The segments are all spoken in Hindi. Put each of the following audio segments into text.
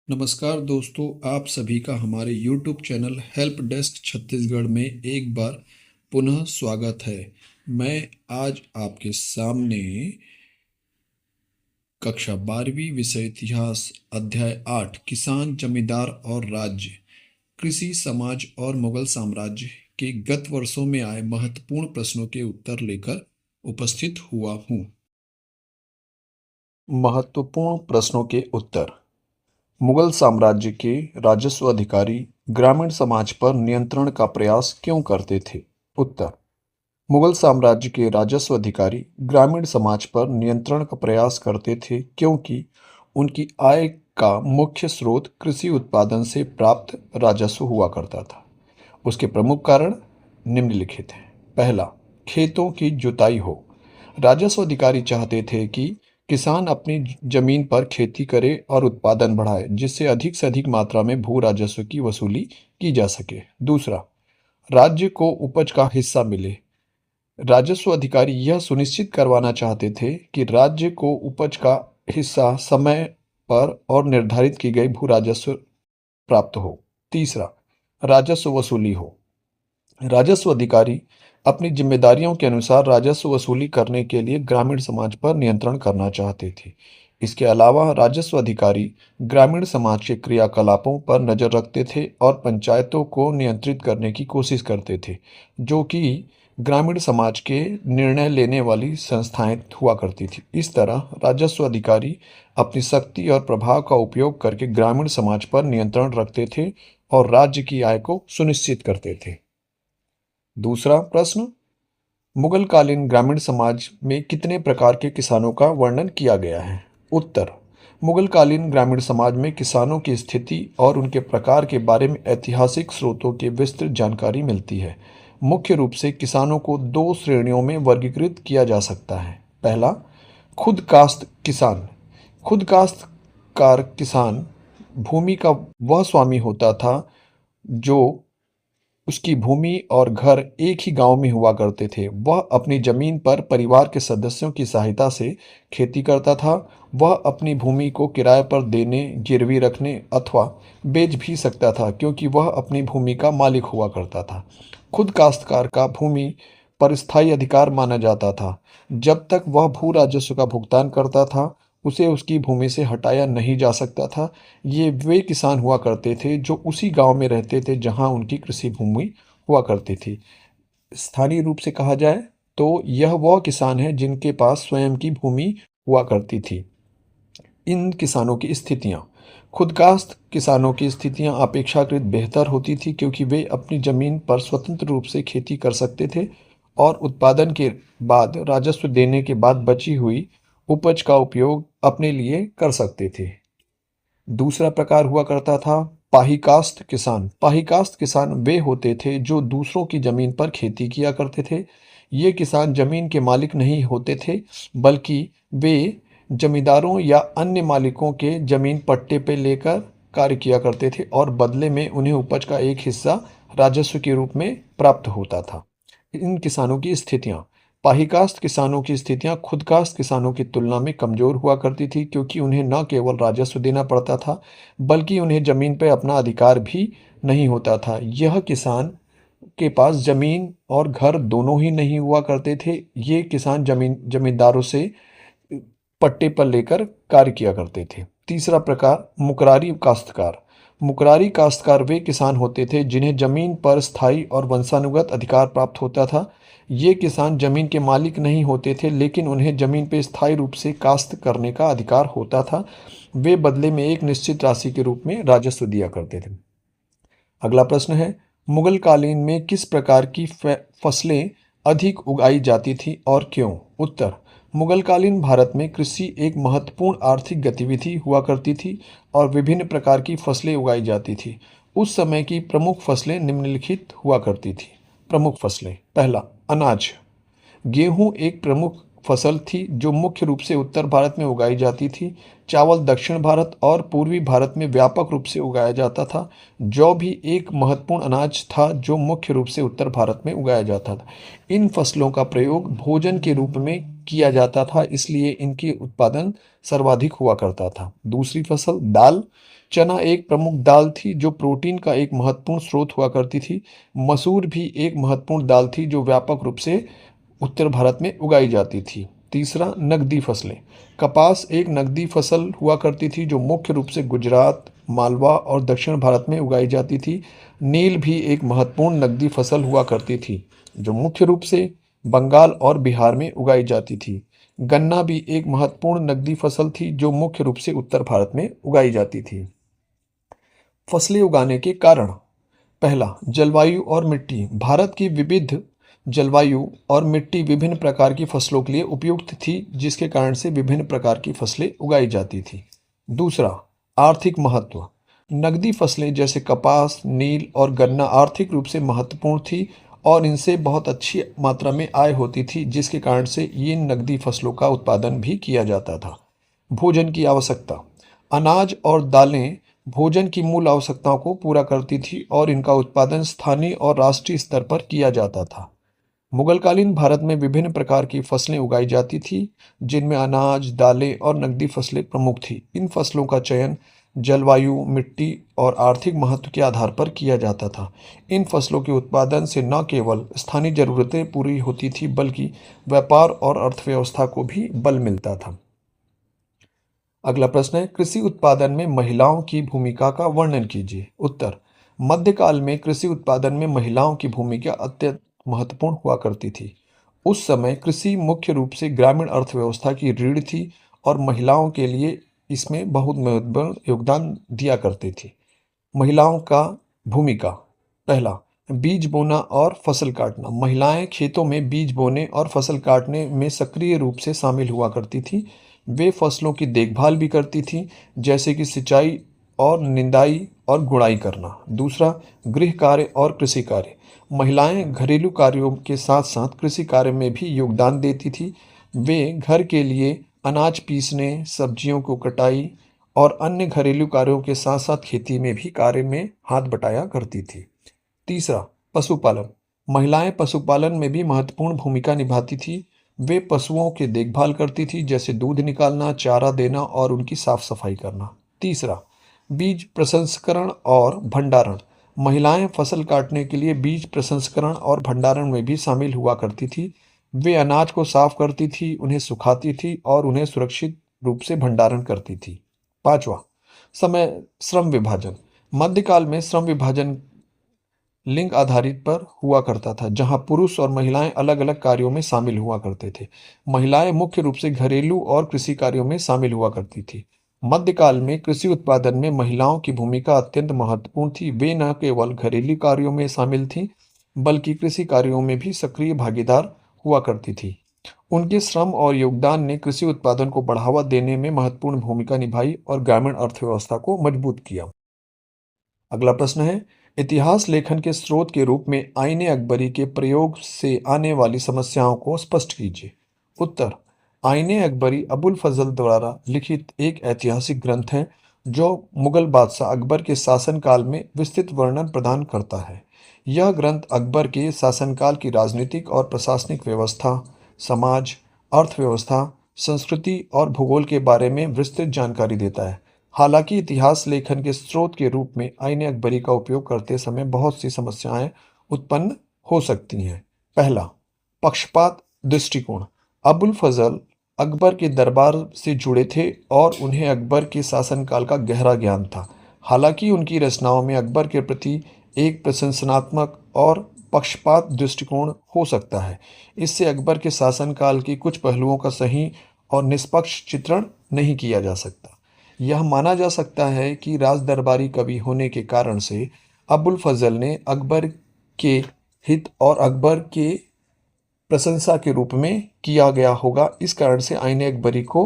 नमस्कार दोस्तों, आप सभी का हमारे YouTube channel help desk Chhattisgarh में एक बार पुनः स्वागत है। मैं आज आपके सामने कक्षा 12वीं विषय इतिहास अध्याय 8 किसान, जमींदार और राज्य, कृषि, समाज और मुगल साम्राज्य के गत वर्षों में आए महत्वपूर्ण प्रश्नों के उत्तर लेकर उपस्थित हुआ हूँ। महत्वपूर्ण प्रश्नों के उत्तर। मुगल साम्राज्य के राजस्व अधिकारी ग्रामीण समाज पर नियंत्रण का प्रयास क्यों करते थे? उत्तर। मुगल साम्राज्य के राजस्व अधिकारी ग्रामीण समाज पर नियंत्रण का प्रयास करते थे क्योंकि उनकी आय का मुख्य स्रोत कृषि उत्पादन से प्राप्त राजस्व हुआ करता था। उसके प्रमुख कारण निम्नलिखित हैं। पहला, खेतों की जुताई हो। राजस्व अधिकारी चाहते थे कि किसान अपनी जमीन पर खेती करे और उत्पादन बढ़ाए, जिससे अधिक से अधिक मात्रा में भू राजस्व की वसूली की जा सके। दूसरा, राज्य को उपज का हिस्सा मिले। राजस्व अधिकारी यह सुनिश्चित करवाना चाहते थे कि राज्य को उपज का हिस्सा समय पर और निर्धारित की गई भू राजस्व प्राप्त हो। तीसरा, राजस्व वसूली हो। राजस्व अधिकारी अपनी जिम्मेदारियों के अनुसार राजस्व वसूली करने के लिए ग्रामीण समाज पर नियंत्रण करना चाहते थे। इसके अलावा राजस्व अधिकारी ग्रामीण समाज के क्रियाकलापों पर नजर रखते थे और पंचायतों को नियंत्रित करने की कोशिश करते थे, जो कि ग्रामीण समाज के निर्णय लेने वाली संस्थाएं हुआ करती थी। इस तरह राजस्व अधिकारी अपनी शक्ति और प्रभाव का उपयोग करके ग्रामीण समाज पर नियंत्रण रखते थे और राज्य की आय को सुनिश्चित करते थे। दूसरा प्रश्न, मुगल कालीन ग्रामीण समाज में कितने प्रकार के किसानों का वर्णन किया गया है? उत्तर। मुगल कालीन ग्रामीण समाज में किसानों की स्थिति और उनके प्रकार के बारे में ऐतिहासिक स्रोतों की विस्तृत जानकारी मिलती है। मुख्य रूप से किसानों को दो श्रेणियों में वर्गीकृत किया जा सकता है। पहला, खुद काश्त किसान। खुद काश्तकार किसान भूमि का वह स्वामी होता था जो उसकी भूमि और घर एक ही गांव में हुआ करते थे। वह अपनी जमीन पर परिवार के सदस्यों की सहायता से खेती करता था। वह अपनी भूमि को किराए पर देने, गिरवी रखने अथवा बेच भी सकता था, क्योंकि वह अपनी भूमि का मालिक हुआ करता था। खुद काश्तकार का भूमि पर स्थायी अधिकार माना जाता था। जब तक वह भू राजस्व का भुगतान करता था, उसे उसकी भूमि से हटाया नहीं जा सकता था। ये वे किसान हुआ करते थे जो उसी गांव में रहते थे जहां उनकी कृषि भूमि हुआ करती थी। स्थानीय रूप से कहा जाए तो यह वह किसान है जिनके पास स्वयं की भूमि हुआ करती थी। इन किसानों की स्थितियां। खुदकास्ट किसानों की स्थितियां अपेक्षाकृत बेहतर होती थी, क्योंकि वे अपनी जमीन पर स्वतंत्र रूप से खेती कर सकते थे और उत्पादन के बाद राजस्व देने के बाद बची हुई उपज का उपयोग अपने लिए कर सकते थे। दूसरा प्रकार हुआ करता था पाहीकास्ट किसान। पाहीकास्ट किसान वे होते थे जो दूसरों की जमीन पर खेती किया करते थे। ये किसान जमीन के मालिक नहीं होते थे, बल्कि वे जमींदारों या अन्य मालिकों के जमीन पट्टे पे लेकर कार्य किया करते थे और बदले में उन्हें उपज का एक हिस्सा राजस्व के रूप में प्राप्त होता था। इन किसानों की स्थितियां। पाहीकास्ट किसानों की स्थितियां खुदकास्ट किसानों की तुलना में कमजोर हुआ करती थी, क्योंकि उन्हें न केवल राजस्व देना पड़ता था, बल्कि उन्हें जमीन पर अपना अधिकार भी नहीं होता था। यह किसान के पास जमीन और घर दोनों ही नहीं हुआ करते थे। ये किसान जमींदारों से पट्टे पर लेकर कार्य किया करते थे। तीसरा प्रकार मुकरारी काश्तकार। मुकरारी काश्तकार वे किसान होते थे जिन्हें जमीन पर स्थायी और वंशानुगत अधिकार प्राप्त होता था। ये किसान जमीन के मालिक नहीं होते थे, लेकिन उन्हें जमीन पर स्थायी रूप से काश्त करने का अधिकार होता था। वे बदले में एक निश्चित राशि के रूप में राजस्व दिया करते थे। अगला प्रश्न है, मुगल कालीन में किस प्रकार की फसलें अधिक उगाई जाती थी और क्यों? उत्तर। मुगल कालीन भारत में कृषि एक महत्वपूर्ण आर्थिक गतिविधि हुआ करती थी और विभिन्न प्रकार की फसलें उगाई जाती थी। उस समय की प्रमुख फसलें निम्नलिखित हुआ करती थी। प्रमुख फसलें। पहला, अनाज। गेहूं एक प्रमुख फसल थी जो मुख्य रूप से उत्तर भारत में उगाई जाती थी। चावल दक्षिण भारत और पूर्वी भारत में व्यापक रूप से उगाया जाता था। जौ भी एक महत्वपूर्ण अनाज था जो मुख्य रूप से उत्तर भारत में उगाया जाता था। इन फसलों का प्रयोग भोजन के रूप में किया जाता था, इसलिए इनकी उत्पादन सर्वाधिक हुआ करता था। दूसरी फसल दाल। चना एक प्रमुख दाल थी जो प्रोटीन का एक महत्वपूर्ण स्रोत हुआ करती थी। मसूर भी एक महत्वपूर्ण दाल थी जो व्यापक रूप से उत्तर भारत में उगाई जाती थी। तीसरा नकदी फसलें। कपास एक नकदी फसल हुआ करती थी जो मुख्य रूप से गुजरात, मालवा और दक्षिण भारत में उगाई जाती थी। नील भी एक महत्वपूर्ण नकदी फसल हुआ करती थी जो मुख्य रूप से बंगाल और बिहार में उगाई जाती थी। गन्ना भी एक महत्वपूर्ण नकदी फसल थी जो मुख्य रूप से उत्तर भारत में उगाई जाती थी। फसलें उगाने के कारण। पहला, जलवायु और मिट्टी। भारत की विविध जलवायु और मिट्टी विभिन्न प्रकार की फसलों के लिए उपयुक्त थी, जिसके कारण से विभिन्न प्रकार की फसलें उगाई जाती थी। दूसरा, आर्थिक महत्व। नकदी फसलें जैसे कपास, नील और गन्ना आर्थिक रूप से महत्वपूर्ण थी और इनसे बहुत अच्छी मात्रा में आय होती थी, जिसके कारण से ये नकदी फसलों का उत्पादन भी किया जाता था। भोजन की आवश्यकता। अनाज और दालें भोजन की मूल आवश्यकताओं को पूरा करती थी और इनका उत्पादन स्थानीय और राष्ट्रीय स्तर पर किया जाता था। मुगलकालीन भारत में विभिन्न प्रकार की फसलें उगाई जाती थी, जिनमें अनाज, दालें और नकदी फसलें प्रमुख थी। इन फसलों का चयन जलवायु, मिट्टी और आर्थिक महत्व के आधार पर किया जाता था। इन फसलों के उत्पादन से न केवल स्थानीय जरूरतें पूरी होती थी, बल्कि व्यापार और अर्थव्यवस्था को भी बल मिलता था। अगला प्रश्न है, कृषि उत्पादन में महिलाओं की भूमिका का वर्णन कीजिए। उत्तर, मध्यकाल में कृषि उत्पादन में महिलाओं की भूमिका अत्यंत महत्वपूर्ण हुआ करती थी। उस समय कृषि मुख्य रूप से ग्रामीण अर्थव्यवस्था की रीढ़ थी और महिलाओं के लिए इसमें बहुत महत्वपूर्ण योगदान दिया करती थी। महिलाओं का भूमिका। पहला, बीज बोना और फसल काटना। महिलाएं खेतों में बीज बोने और फसल काटने में सक्रिय रूप से शामिल हुआ करती थी। वे फसलों की देखभाल भी करती थीं, जैसे कि सिंचाई और निंदाई और गुड़ाई करना। दूसरा, गृह कार्य और कृषि कार्य। महिलाएं घरेलू कार्यों के साथ साथ कृषि कार्य में भी योगदान देती थी। वे घर के लिए अनाज पीसने, सब्जियों को कटाई और अन्य घरेलू कार्यों के साथ साथ खेती में भी कार्य में हाथ बटाया करती थी। तीसरा, पशुपालन। महिलाएं पशुपालन में भी महत्वपूर्ण भूमिका निभाती थी। वे पशुओं की देखभाल करती थी, जैसे दूध निकालना, चारा देना और उनकी साफ सफाई करना। तीसरा, बीज प्रसंस्करण और भंडारण। महिलाएं फसल काटने के लिए बीज प्रसंस्करण और भंडारण में भी शामिल हुआ करती थी। वे अनाज को साफ करती थी, उन्हें सुखाती थी और उन्हें सुरक्षित रूप से भंडारण करती थी। पांचवा, समय श्रम विभाजन। मध्यकाल में श्रम विभाजन लिंग आधारित पर हुआ करता था, जहां पुरुष और महिलाएं अलग अलग कार्यों में शामिल हुआ करते थे। महिलाएं मुख्य रूप से घरेलू और कृषि कार्यों में शामिल हुआ करती थी। मध्यकाल में कृषि उत्पादन में महिलाओं की भूमिका अत्यंत महत्वपूर्ण थी। वे न केवल घरेलू कार्यों में शामिल थीं, बल्कि कृषि कार्यों में भी सक्रिय भागीदार हुआ करती थी। उनके श्रम और योगदान ने कृषि उत्पादन को बढ़ावा देने में महत्वपूर्ण भूमिका निभाई और ग्रामीण अर्थव्यवस्था को मजबूत किया। अगला प्रश्न है, इतिहास लेखन के स्रोत के रूप में आईने अकबरी के प्रयोग से आने वाली समस्याओं को स्पष्ट कीजिए। उत्तर, आईने अकबरी अबुल फजल द्वारा लिखित एक ऐतिहासिक ग्रंथ है जो मुगल बादशाह अकबर के शासनकाल में विस्तृत वर्णन प्रदान करता है। यह ग्रंथ अकबर के शासनकाल की राजनीतिक और प्रशासनिक व्यवस्था, समाज, अर्थव्यवस्था, संस्कृति और भूगोल के बारे में विस्तृत जानकारी देता है। हालांकि इतिहास लेखन के स्रोत के रूप में आईने अकबरी का उपयोग करते समय बहुत सी समस्याएं उत्पन्न हो सकती हैं। पहला, पक्षपात दृष्टिकोण। अबुल फजल अकबर के दरबार से जुड़े थे और उन्हें अकबर के शासनकाल का गहरा ज्ञान था। हालांकि उनकी रचनाओं में अकबर के प्रति एक प्रशंसनात्मक और पक्षपात दृष्टिकोण हो सकता है। इससे अकबर के शासनकाल के कुछ पहलुओं का सही और निष्पक्ष चित्रण नहीं किया जा सकता। यह माना जा सकता है कि राज दरबारी कवि होने के कारण से अबुल फजल ने अकबर के हित और अकबर के प्रशंसा के रूप में किया गया होगा। इस कारण से आईने अकबरी को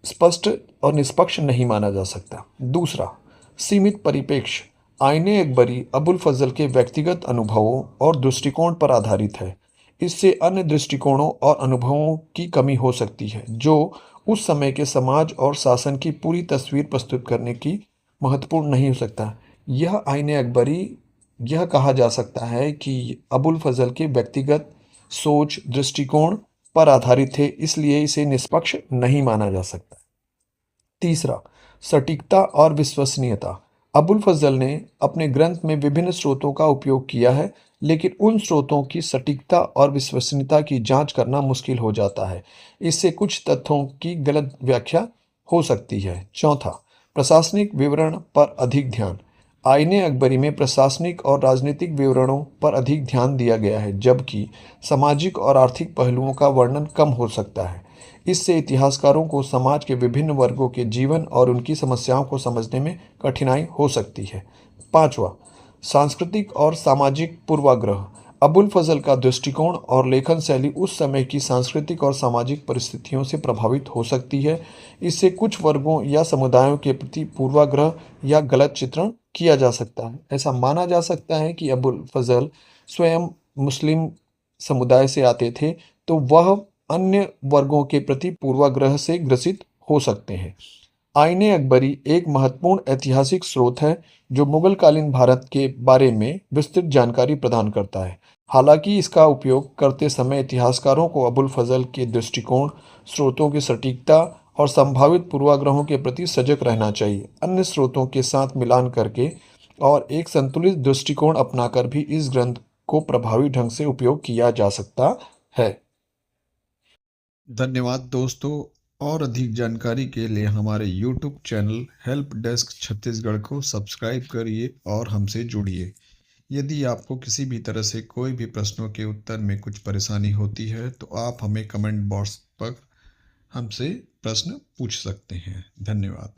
स्पष्ट और निष्पक्ष नहीं माना जा सकता। दूसरा, सीमित परिप्रेक्ष्य। आईने अकबरी अबुल फजल के व्यक्तिगत अनुभवों और दृष्टिकोण पर आधारित है। इससे अन्य दृष्टिकोणों और अनुभवों की कमी हो सकती है, जो उस समय के समाज और शासन की पूरी तस्वीर प्रस्तुत करने की महत्वपूर्ण नहीं हो सकता। यह आईने अकबरी यह कहा जा सकता है कि अबुल फजल के व्यक्तिगत सोच, दृष्टिकोण पर आधारित थे, इसलिए इसे निष्पक्ष नहीं माना जा सकता। तीसरा, सटीकता और विश्वसनीयता। अबुल फजल ने अपने ग्रंथ में विभिन्न स्रोतों का उपयोग किया है, लेकिन उन स्रोतों की सटीकता और विश्वसनीयता की जांच करना मुश्किल हो जाता है। इससे कुछ तथ्यों की गलत व्याख्या हो सकती है। चौथा, प्रशासनिक विवरण पर अधिक ध्यान। आईने अकबरी में प्रशासनिक और राजनीतिक विवरणों पर अधिक ध्यान दिया गया है, जबकि सामाजिक और आर्थिक पहलुओं का वर्णन कम हो सकता है। इससे इतिहासकारों को समाज के विभिन्न वर्गों के जीवन और उनकी समस्याओं को समझने में कठिनाई हो सकती है। पांचवा, सांस्कृतिक और सामाजिक पूर्वाग्रह। अबुल फजल का दृष्टिकोण और लेखन शैली उस समय की सांस्कृतिक और सामाजिक परिस्थितियों से प्रभावित हो सकती है। इससे कुछ वर्गों या समुदायों के प्रति पूर्वाग्रह या गलत चित्रण किया जा सकता है। ऐसा माना जा सकता है कि अबुल फजल स्वयं मुस्लिम समुदाय से आते थे, तो वह अन्य वर्गों के प्रति पूर्वाग्रह से ग्रसित हो सकते हैं। आईने अकबरी एक महत्वपूर्ण ऐतिहासिक स्रोत है जो मुगल कालीन भारत के बारे में विस्तृत जानकारी प्रदान करता है। हालांकि इसका उपयोग करते समय इतिहासकारों को अबुल फजल के दृष्टिकोण, स्रोतों की सटीकता और संभावित पूर्वाग्रहों के प्रति सजग रहना चाहिए। अन्य स्रोतों के साथ मिलान करके और एक संतुलित दृष्टिकोण अपनाकर भी इस ग्रंथ को प्रभावी ढंग से उपयोग किया जा सकता है। धन्यवाद दोस्तों। और अधिक जानकारी के लिए हमारे YouTube channel help desk Chhattisgarh को सब्सक्राइब करिए और हमसे जुड़िए। यदि आपको किसी भी तरह से कोई भी प्रश्नों के उत्तर में कुछ परेशानी होती है तो आप हमें कमेंट बॉक्स पर हमसे प्रश्न पूछ सकते हैं। धन्यवाद।